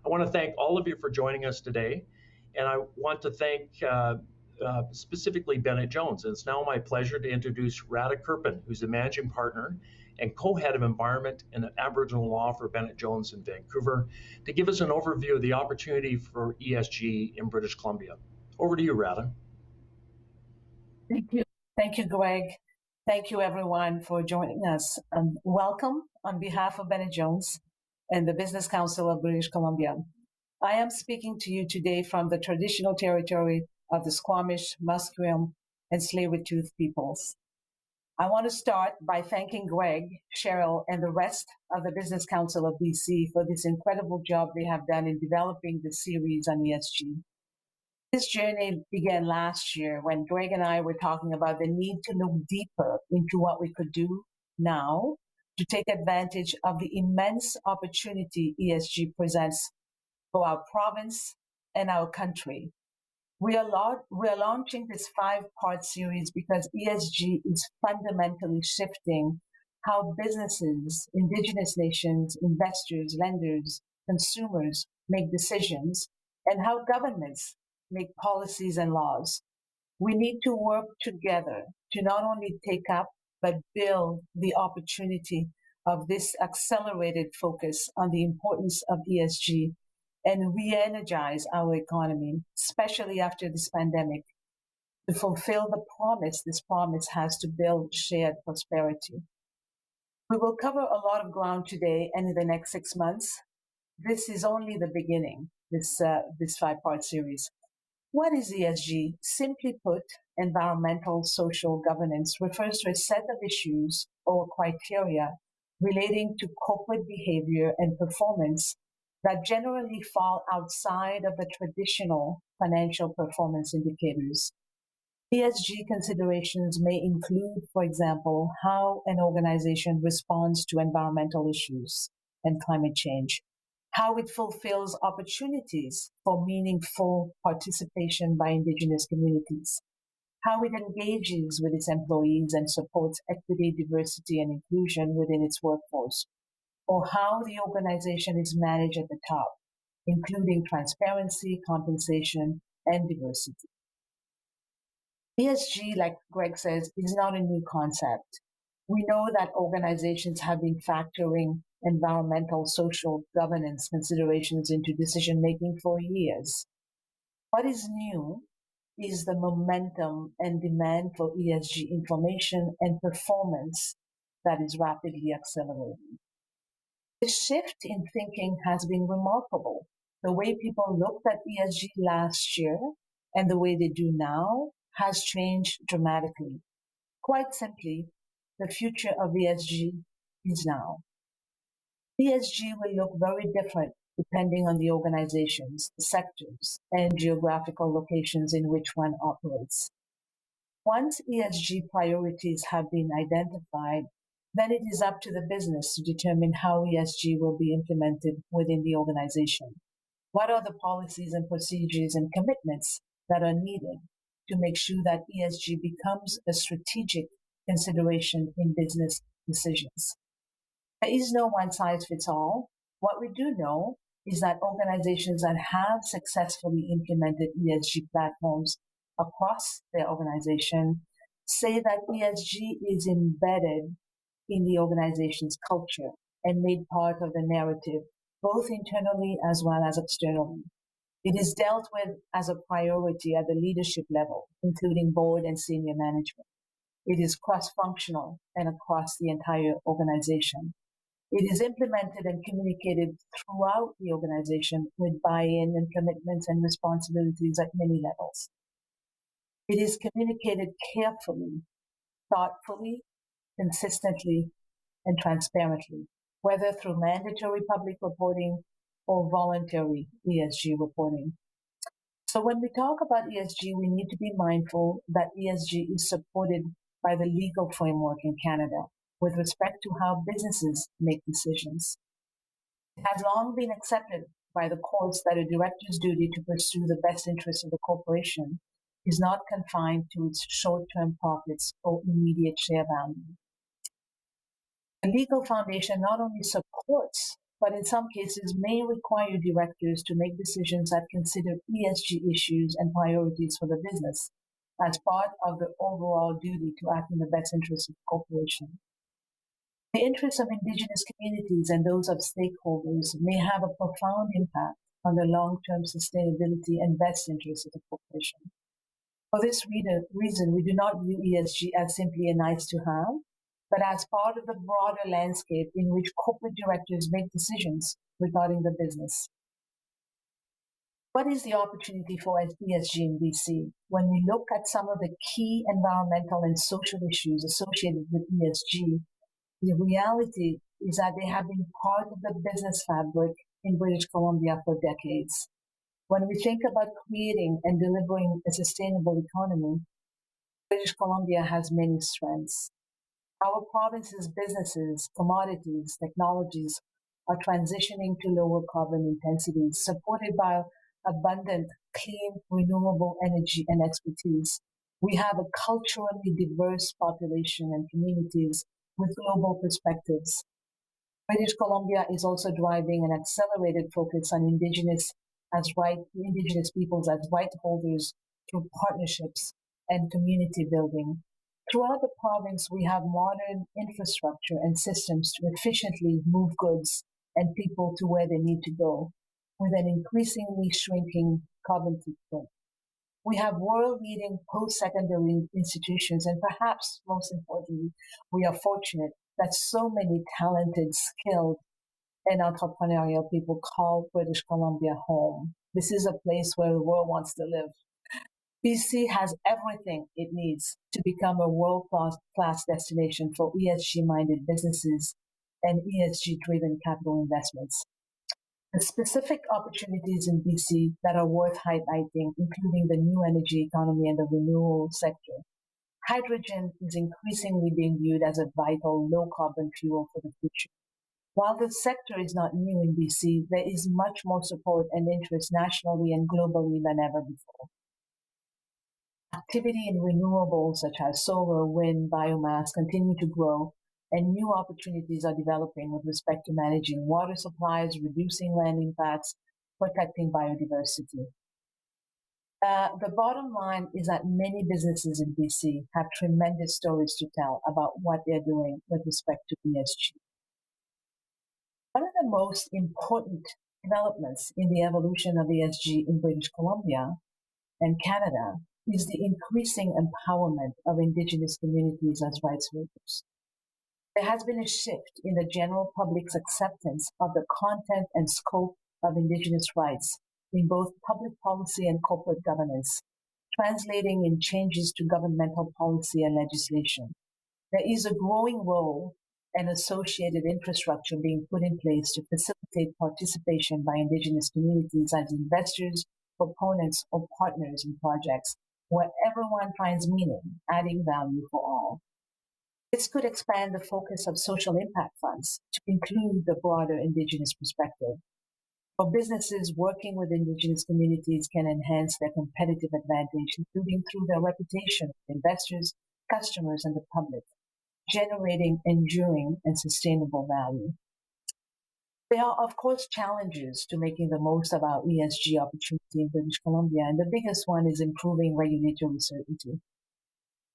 I want to thank all of you for joining us today, and I want to thank specifically Bennett Jones. And it's now my pleasure to introduce Radha Curpen, who's the managing partner and co-head of environment and Aboriginal law for Bennett Jones in Vancouver, to give us an overview of the opportunity for ESG in British Columbia. Over to you, Radha. Thank you, Greg. Thank you, everyone, for joining us. Welcome on behalf of Bennett Jones and the Business Council of British Columbia. I am speaking to you today from the traditional territory of the Squamish, Musqueam, and Tsleil-Waututh peoples. I want to start by thanking Greg, Cheryl, and the rest of the Business Council of BC for this incredible job they have done in developing the series on ESG. This journey began last year when Greg and I were talking about the need to look deeper into what we could do now to take advantage of the immense opportunity ESG presents for our province and our country. We are launching this 5-part series because ESG is fundamentally shifting how businesses, Indigenous nations, investors, lenders, consumers make decisions, and how governments make policies and laws. We need to work together to not only take up, but build the opportunity of this accelerated focus on the importance of ESG and re-energize our economy, especially after this pandemic, to fulfill the promise this promise has to build shared prosperity. We will cover a lot of ground today and in the next 6 months. This is only the beginning, this 5-part series. What is ESG? Simply put, environmental social governance refers to a set of issues or criteria relating to corporate behavior and performance that generally fall outside of the traditional financial performance indicators. ESG considerations may include, for example, how an organization responds to environmental issues and climate change, how it fulfills opportunities for meaningful participation by Indigenous communities, how it engages with its employees and supports equity, diversity, and inclusion within its workforce, or how the organization is managed at the top, including transparency, compensation, and diversity. ESG, like Greg says, is not a new concept. We know that organizations have been factoring environmental, social governance considerations into decision-making for years. What is new is the momentum and demand for ESG information and performance that is rapidly accelerating. The shift in thinking has been remarkable. The way people looked at ESG last year and the way they do now has changed dramatically. Quite simply, the future of ESG is now. ESG will look very different depending on the organizations, the sectors, and geographical locations in which one operates. Once ESG priorities have been identified, then it is up to the business to determine how ESG will be implemented within the organization. What are the policies and procedures and commitments that are needed to make sure that ESG becomes a strategic consideration in business decisions? There is no one-size-fits-all. What we do know is that organizations that have successfully implemented ESG platforms across their organization say that ESG is embedded in the organization's culture and made part of the narrative, both internally as well as externally. It is dealt with as a priority at the leadership level, including board and senior management. It is cross-functional and across the entire organization. It is implemented and communicated throughout the organization with buy-in and commitments and responsibilities at many levels. It is communicated carefully, thoughtfully, consistently, and transparently, whether through mandatory public reporting or voluntary ESG reporting. So when we talk about ESG, we need to be mindful that ESG is supported by the legal framework in Canada with respect to how businesses make decisions. It has long been accepted by the courts that a director's duty to pursue the best interests of the corporation is not confined to its short-term profits or immediate share value. The legal foundation not only supports but in some cases may require directors to make decisions that consider ESG issues and priorities for the business as part of the overall duty to act in the best interest of the corporation. The interests of indigenous communities and those of stakeholders may have a profound impact on the long-term sustainability and best interests of the corporation. For this reason, we do not view ESG as simply a nice to have, but as part of the broader landscape in which corporate directors make decisions regarding the business. What is the opportunity for ESG in BC? When we look at some of the key environmental and social issues associated with ESG, the reality is that they have been part of the business fabric in British Columbia for decades. When we think about creating and delivering a sustainable economy, British Columbia has many strengths. Our province's businesses, commodities, technologies are transitioning to lower carbon intensities, supported by abundant, clean, renewable energy and expertise. We have a culturally diverse population and communities with global perspectives. British Columbia is also driving an accelerated focus on Indigenous peoples as right holders through partnerships and community building. Throughout the province, we have modern infrastructure and systems to efficiently move goods and people to where they need to go, with an increasingly shrinking carbon footprint. We have world-leading post-secondary institutions, and perhaps most importantly, we are fortunate that so many talented, skilled, and entrepreneurial people call British Columbia home. This is a place where the world wants to live. BC has everything it needs to become a world-class destination for ESG-minded businesses and ESG-driven capital investments. The specific opportunities in BC that are worth highlighting, including the new energy economy and the renewable sector. Hydrogen is increasingly being viewed as a vital low-carbon fuel for the future. While the sector is not new in BC, there is much more support and interest nationally and globally than ever before. Activity in renewables such as solar, wind, biomass continue to grow, and new opportunities are developing with respect to managing water supplies, reducing land impacts, protecting biodiversity. The bottom line is that many businesses in BC have tremendous stories to tell about what they're doing with respect to ESG. One of the most important developments in the evolution of ESG in British Columbia and Canada is the increasing empowerment of Indigenous communities as rights holders. There has been a shift in the general public's acceptance of the content and scope of Indigenous rights in both public policy and corporate governance, translating in changes to governmental policy and legislation. There is a growing role and associated infrastructure being put in place to facilitate participation by Indigenous communities as investors, proponents, or partners in projects where everyone finds meaning, adding value for all. This could expand the focus of social impact funds to include the broader Indigenous perspective. For businesses, working with Indigenous communities can enhance their competitive advantage, including through their reputation with investors, customers, and the public, generating enduring and sustainable value. There are, of course, challenges to making the most of our ESG opportunity in British Columbia, and the biggest one is improving regulatory certainty.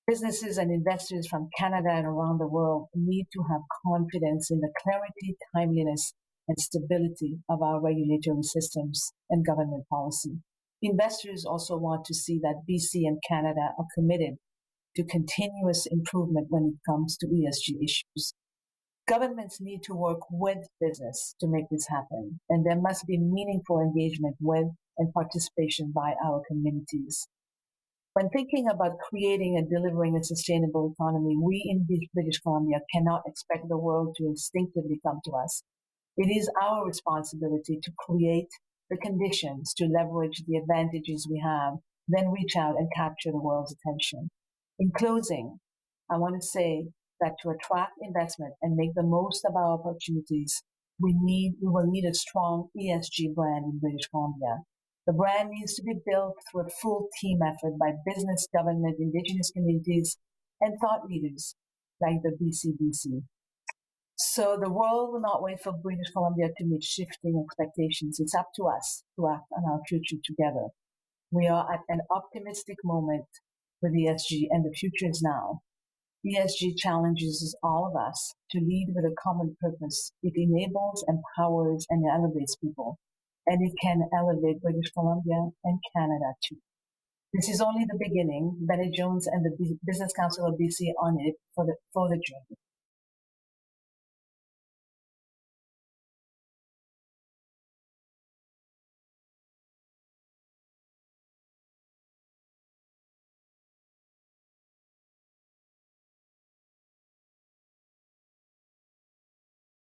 Businesses and investors from Canada and around the world need to have confidence in the clarity, timeliness, and stability of our regulatory systems and government policy. Investors also want to see that BC and Canada are committed to continuous improvement when it comes to ESG issues. Governments need to work with business to make this happen, and there must be meaningful engagement with and participation by our communities. When thinking about creating and delivering a sustainable economy, we in British Columbia cannot expect the world to instinctively come to us. It is our responsibility to create the conditions to leverage the advantages we have, then reach out and capture the world's attention. In closing, I want to say that to attract investment and make the most of our opportunities, we will need a strong ESG brand in British Columbia. The brand needs to be built through a full team effort by business, government, Indigenous communities, and thought leaders like the BCBC. So the world will not wait for British Columbia to meet shifting expectations. It's up to us to act on our future together. We are at an optimistic moment with ESG, and the future is now. ESG challenges all of us to lead with a common purpose. It enables, empowers, and elevates people. And it can elevate British Columbia and Canada too. This is only the beginning. Bennett Jones and the Business Council of BC on it for the journey.